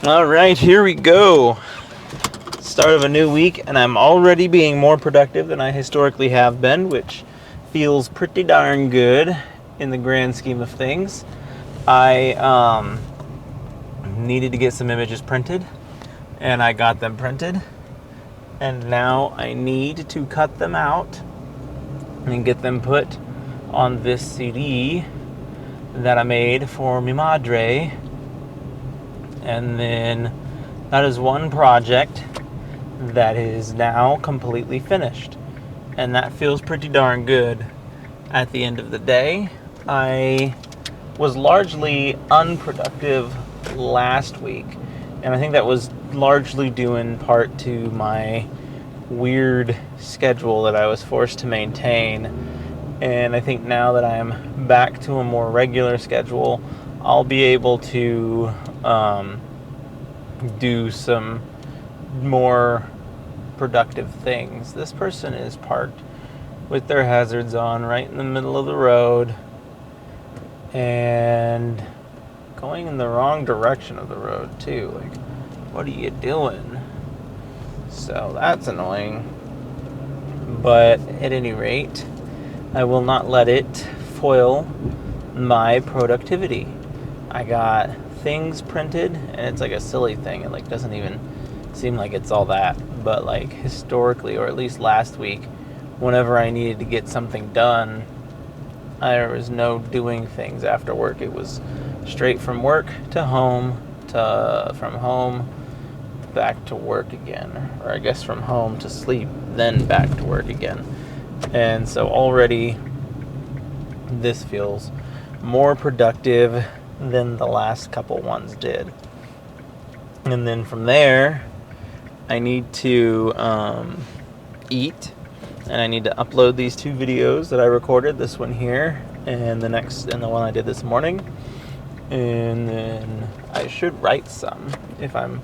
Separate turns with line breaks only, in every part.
All right, here we go. Start of a new week, and I'm already being more productive than I historically have been, which feels pretty darn good in the grand scheme of things. I needed to get some images printed, and I got them printed, and now I need to cut them out and get them put on this CD that I made for mi madre. And then that is one project that is now completely finished. And that feels pretty darn good at the end of the day. I was largely unproductive last week. And I think that was largely due in part to my weird schedule that I was forced to maintain. And I think now that I am back to a more regular schedule, I'll be able to do some more productive things. This person is parked with their hazards on right in the middle of the road and going in the wrong direction of the road too. Like, what are you doing? So that's annoying. But at any rate, I will not let it foil my productivity. I got things printed, and it's like a silly thing. It like doesn't even seem like it's all that, but like historically, or at least last week, whenever I needed to get something done, there was no doing things after work. It was straight from work to home, from home back to work again, or I guess from home to sleep, then back to work again. And so already this feels more productive than the last couple ones did. And then from there, I need to eat, and I need to upload these two videos that I recorded, this one here and the one I did this morning. And then I should write some if I'm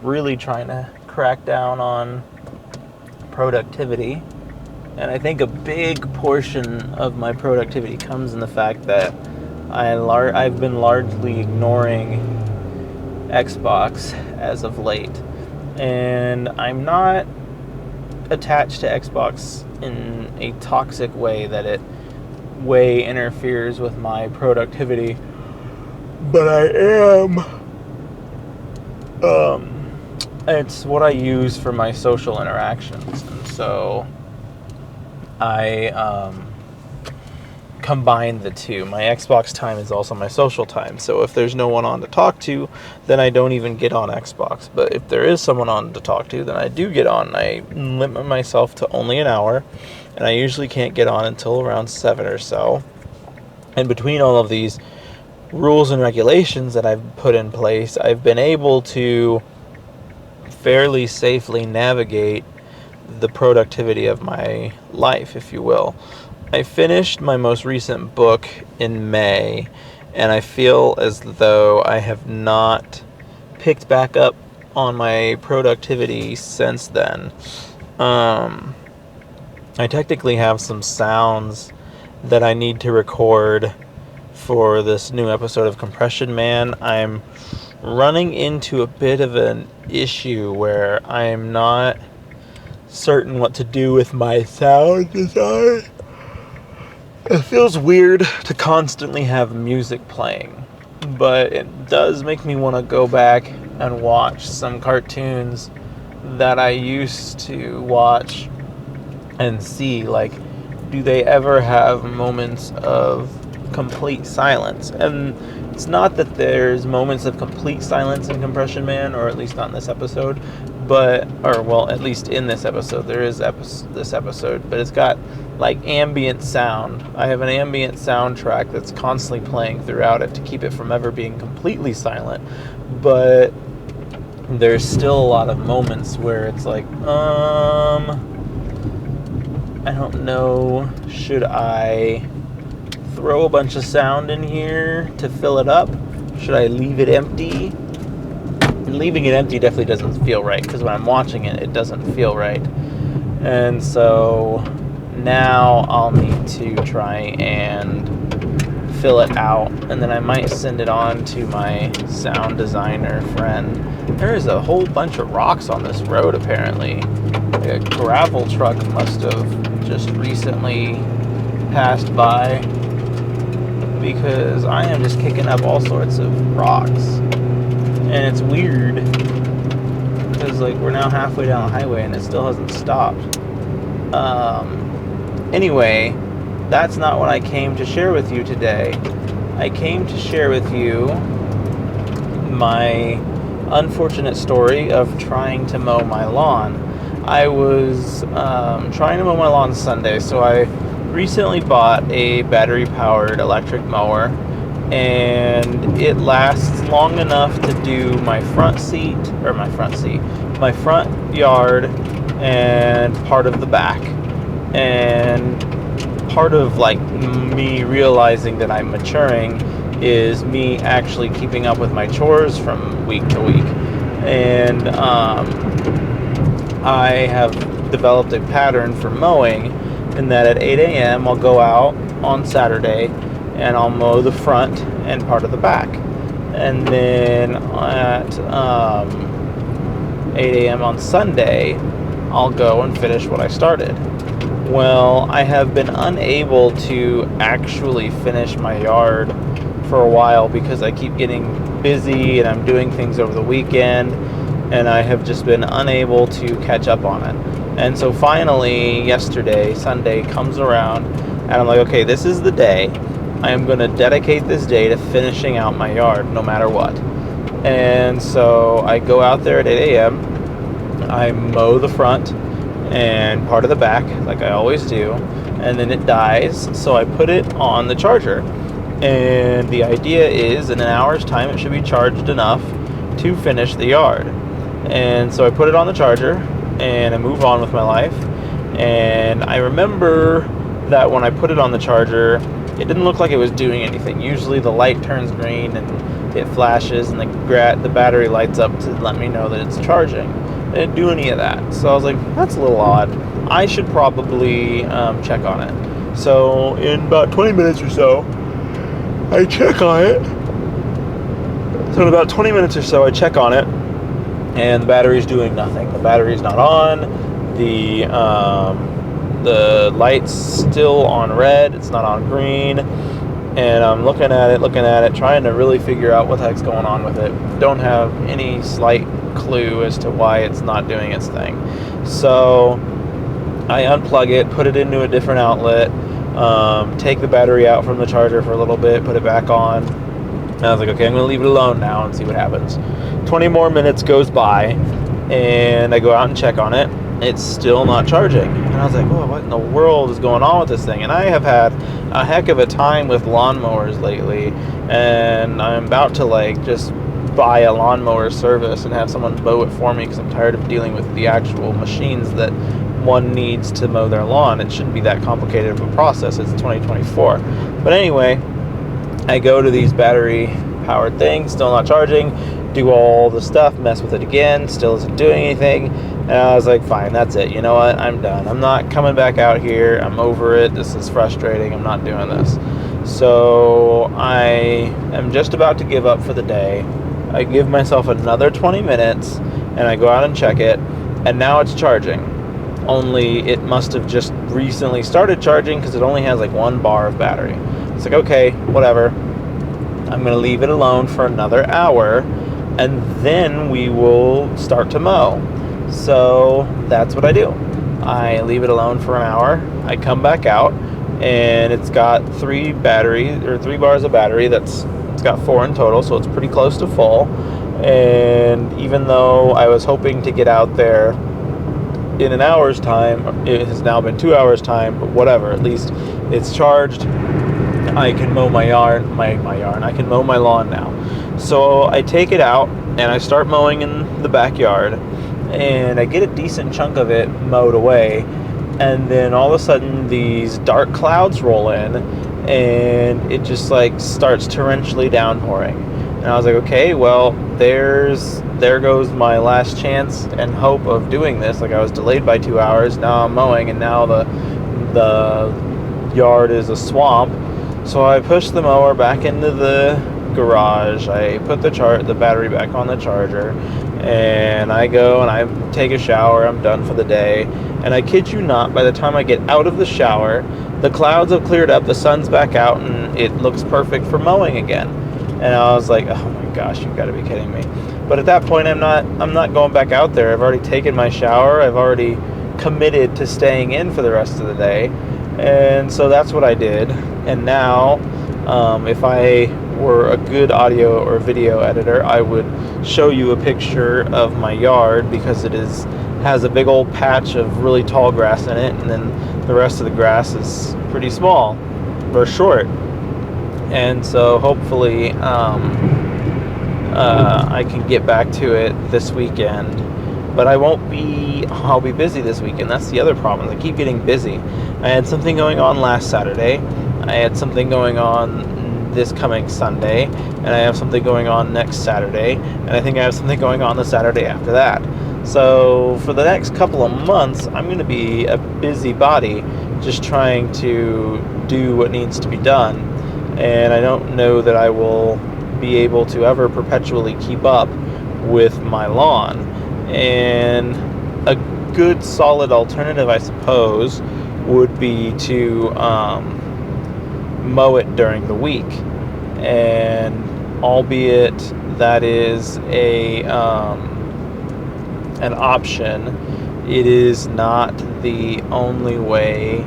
really trying to crack down on productivity. And I think a big portion of my productivity comes in the fact that I've been largely ignoring Xbox as of late. And I'm not attached to Xbox in a toxic way that it way interferes with my productivity. But I am. It's what I use for my social interactions. And so I combine the two. My Xbox time is also my social time. So if there's no one on to talk to, then I don't even get on Xbox. But if there is someone on to talk to, then I do get on. I limit myself to only an hour, and I usually can't get on until around 7 or so. And between all of these rules and regulations that I've put in place, I've been able to fairly safely navigate the productivity of my life, if you will. I finished my most recent book in May, and I feel as though I have not picked back up on my productivity since then. I technically have some sounds that I need to record for this new episode of Compression Man. I'm running into a bit of an issue where I'm not certain what to do with my sound design. It feels weird to constantly have music playing, but it does make me want to go back and watch some cartoons that I used to watch and see, like, do they ever have moments of complete silence? And it's not that there's moments of complete silence in Compression Man, or at least not in this episode, at least in this episode, there is this episode, but it's got like ambient sound. I have an ambient soundtrack that's constantly playing throughout it to keep it from ever being completely silent, but there's still a lot of moments where it's like, I don't know, should I throw a bunch of sound in here to fill it up? Should I leave it empty? And leaving it empty definitely doesn't feel right, because when I'm watching it, it doesn't feel right. And so now I'll need to try and fill it out, and then I might send it on to my sound designer friend. There is a whole bunch of rocks on this road, apparently. A gravel truck must have just recently passed by, because I am just kicking up all sorts of rocks. And it's weird, because like we're now halfway down the highway and it still hasn't stopped. Anyway, that's not what I came to share with you today. I came to share with you my unfortunate story of trying to mow my lawn. I was trying to mow my lawn Sunday, so I recently bought a battery-powered electric mower, and it lasts long enough to do my front yard and part of the back. And part of like me realizing that I'm maturing is me actually keeping up with my chores from week to week. And I have developed a pattern for mowing, in that at 8 a.m. I'll go out on Saturday and I'll mow the front and part of the back. And then at 8 a.m. on Sunday, I'll go and finish what I started. Well, I have been unable to actually finish my yard for a while because I keep getting busy and I'm doing things over the weekend, and I have just been unable to catch up on it. And so finally, yesterday, Sunday, comes around, and I'm like, okay, this is the day. I am going to dedicate this day to finishing out my yard, no matter what. And so I go out there at 8 a.m., I mow the front and part of the back, like I always do, and then it dies, so I put it on the charger. And the idea is, in an hour's time, it should be charged enough to finish the yard. And so I put it on the charger, and I move on with my life. And I remember that when I put it on the charger, it didn't look like it was doing anything. Usually the light turns green and it flashes, and the battery lights up to let me know that it's charging. It didn't do any of that. So I was like, that's a little odd. I should probably check on it. So in about 20 minutes or so, I check on it. So in about 20 minutes or so, I check on it, and the battery's doing nothing. The battery's not on. The light's still on red. It's not on green. And I'm looking at it, trying to really figure out what the heck's going on with it. Don't have any slight clue as to why it's not doing its thing. So I unplug it, put it into a different outlet, take the battery out from the charger for a little bit, put it back on. And I was like, okay, I'm going to leave it alone now and see what happens. 20 more minutes goes by, and I go out and check on it. It's still not charging. And I was like, oh, what in the world is going on with this thing? And I have had a heck of a time with lawnmowers lately, and I'm about to just buy a lawnmower service and have someone mow it for me, because I'm tired of dealing with the actual machines that one needs to mow their lawn. It shouldn't be that complicated of a process. It's 2024. But anyway, I go to these battery powered things, still not charging, do all the stuff, mess with it again, still isn't doing anything. And I was like, fine, that's it. You know what? I'm done. I'm not coming back out here. I'm over it. This is frustrating. I'm not doing this. So I am just about to give up for the day. I give myself another 20 minutes, and I go out and check it, and now it's charging. Only it must have just recently started charging, because it only has 1 bar of battery. It's like, okay, whatever. I'm going to leave it alone for another hour, and then we will start to mow. So that's what I do. I leave it alone for an hour. I come back out, and it's got 3 bars of battery. It's got 4 in total, so it's pretty close to full. And even though I was hoping to get out there in an hour's time, it has now been 2 hours time, but whatever, at least it's charged. I can mow my I can mow my lawn now. So I take it out and I start mowing in the backyard, and I get a decent chunk of it mowed away, and then all of a sudden these dark clouds roll in, and it just starts torrentially downpouring. And I was like, okay, well, there goes my last chance and hope of doing this. I was delayed by 2 hours. Now I'm mowing, and now the yard is a swamp. So I push the mower back into the garage. I put the battery back on the charger, and I go and I take a shower. I'm done for the day. And I kid you not, by the time I get out of the shower, the clouds have cleared up, the sun's back out, and it looks perfect for mowing again. And I was like, oh my gosh, you've got to be kidding me. But at that point, I'm not going back out there. I've already taken my shower. I've already committed to staying in for the rest of the day. And so that's what I did. And now, if I were a good audio or video editor, I would show you a picture of my yard, because it has a big old patch of really tall grass in it, and then the rest of the grass is pretty small or short. And so hopefully I can get back to it this weekend. But I'll be busy this weekend. That's the other problem. I keep getting busy. I had something going on last Saturday. I had something going on this coming Sunday. And I have something going on next Saturday. And I think I have something going on the Saturday after that. So for the next couple of months, I'm going to be a busybody just trying to do what needs to be done. And I don't know that I will be able to ever perpetually keep up with my lawn. And a good solid alternative, I suppose, would be to mow it during the week. And albeit that is an option, it is not the only way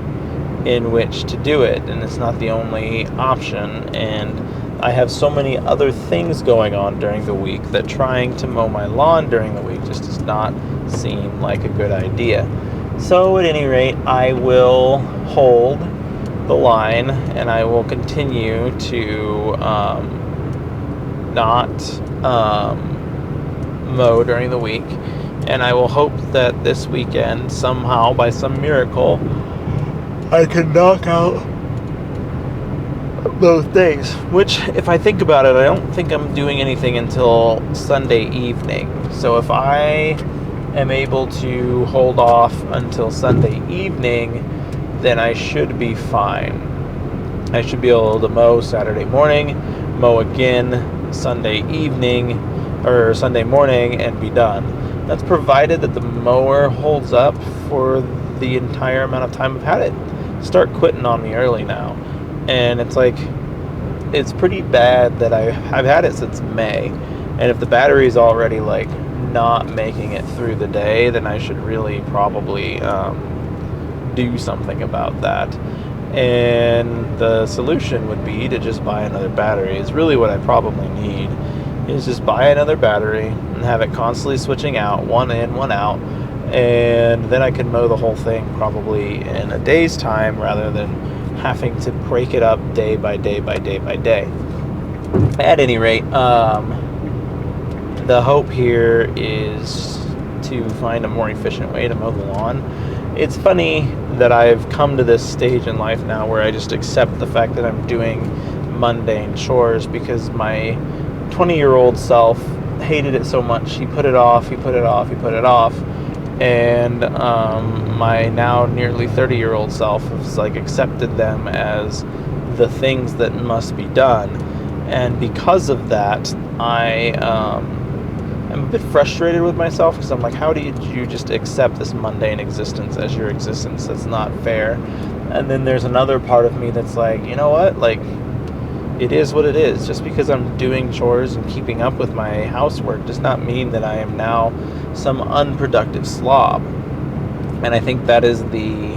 in which to do it, and it's not the only option. And I have so many other things going on during the week that trying to mow my lawn during the week just does not seem like a good idea. So at any rate, I will hold the line, and I will continue to not mow during the week. And I will hope that this weekend, somehow, by some miracle, I can knock out both days. Which, if I think about it, I don't think I'm doing anything until Sunday evening. So if I am able to hold off until Sunday evening, then I should be fine. I should be able to mow Saturday morning, mow again Sunday evening, or Sunday morning, and be done. That's provided that the mower holds up for the entire amount of time I've had it. Start quitting on me early now. And it's like, it's pretty bad that I've had it since May. And if the battery's already like not making it through the day, then I should really probably do something about that. And the solution would be to just buy another battery. It's really what I probably need, is just buy another battery and have it constantly switching out, one in, one out, and then I can mow the whole thing probably in a day's time rather than having to break it up day by day by day by day. At any rate, the hope here is to find a more efficient way to mow the lawn. It's funny that I've come to this stage in life now where I just accept the fact that I'm doing mundane chores, because my 20-year-old self hated it so much. He put it off, he put it off, he put it off. And my now nearly 30-year-old self has like accepted them as the things that must be done. And because of that, I am a bit frustrated with myself, because I'm like, how did you just accept this mundane existence as your existence? That's not fair. And then there's another part of me that's like, you know what, like, it is what it is. Just because I'm doing chores and keeping up with my housework does not mean that I am now some unproductive slob. And I think that is the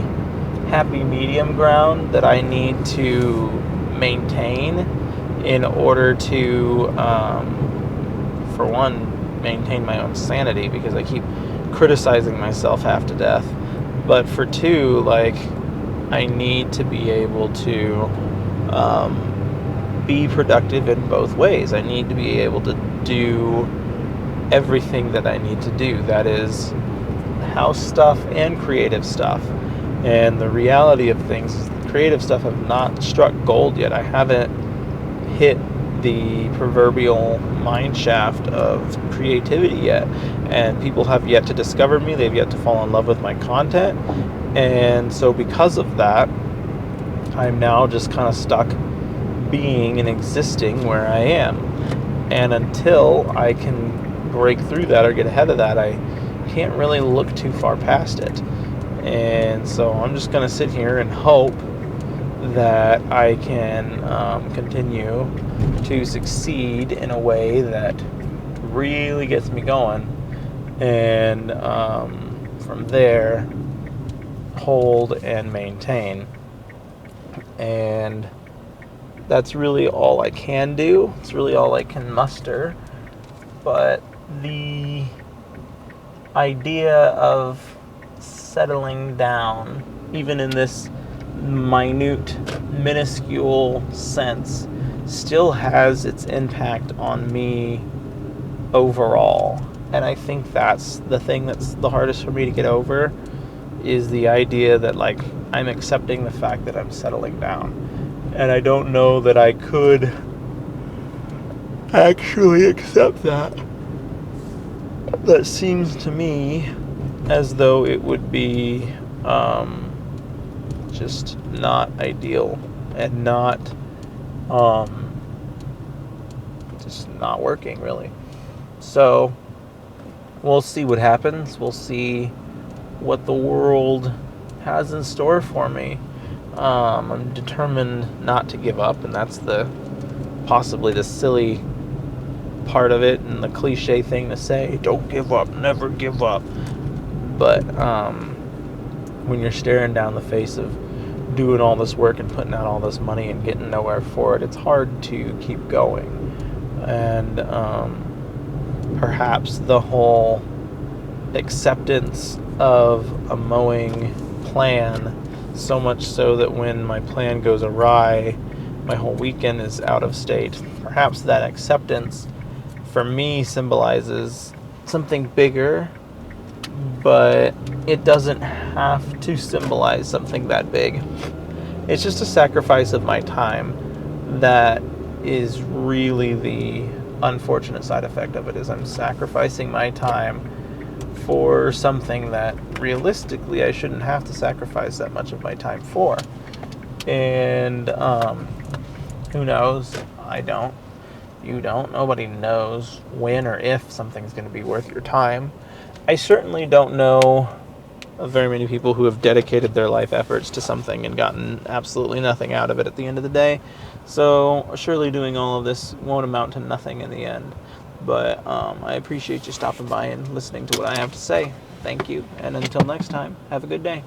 happy medium ground that I need to maintain in order to, for one, maintain my own sanity, because I keep criticizing myself half to death. But for two, like, I need to be able to be productive in both ways. I need to be able to do everything that I need to do. That is house stuff and creative stuff. And the reality of things is the creative stuff have not struck gold yet. I haven't hit the proverbial mine shaft of creativity yet. And people have yet to discover me. They've yet to fall in love with my content. And so because of that, I'm now just kind of stuck being and existing where I am. And until I can break through that or get ahead of that, I can't really look too far past it. And so I'm just going to sit here and hope that I can continue to succeed in a way that really gets me going. And from there, hold and maintain. And that's really all I can do. It's really all I can muster. But the idea of settling down, even in this minute, minuscule sense, still has its impact on me overall. And I think that's the thing that's the hardest for me to get over, is the idea that, like, I'm accepting the fact that I'm settling down. And I don't know that I could actually accept that. That seems to me as though it would be just not ideal and not just not working, really. So we'll see what happens. We'll see what the world has in store for me. I'm determined not to give up, and that's possibly the silly part of it and the cliche thing to say. Don't give up, never give up. But when you're staring down the face of doing all this work and putting out all this money and getting nowhere for it, it's hard to keep going. And perhaps the whole acceptance of a mowing plan, so much so that when my plan goes awry, my whole weekend is out of state. Perhaps that acceptance for me symbolizes something bigger, but it doesn't have to symbolize something that big. It's just a sacrifice of my time that is really the unfortunate side effect of it, is I'm sacrificing my time for something that realistically I shouldn't have to sacrifice that much of my time for. And who knows? I don't. You don't. Nobody knows when or if something's going to be worth your time. I certainly don't know of very many people who have dedicated their life efforts to something and gotten absolutely nothing out of it at the end of the day. So surely doing all of this won't amount to nothing in the end. But I appreciate you stopping by and listening to what I have to say. Thank you. And until next time, have a good day.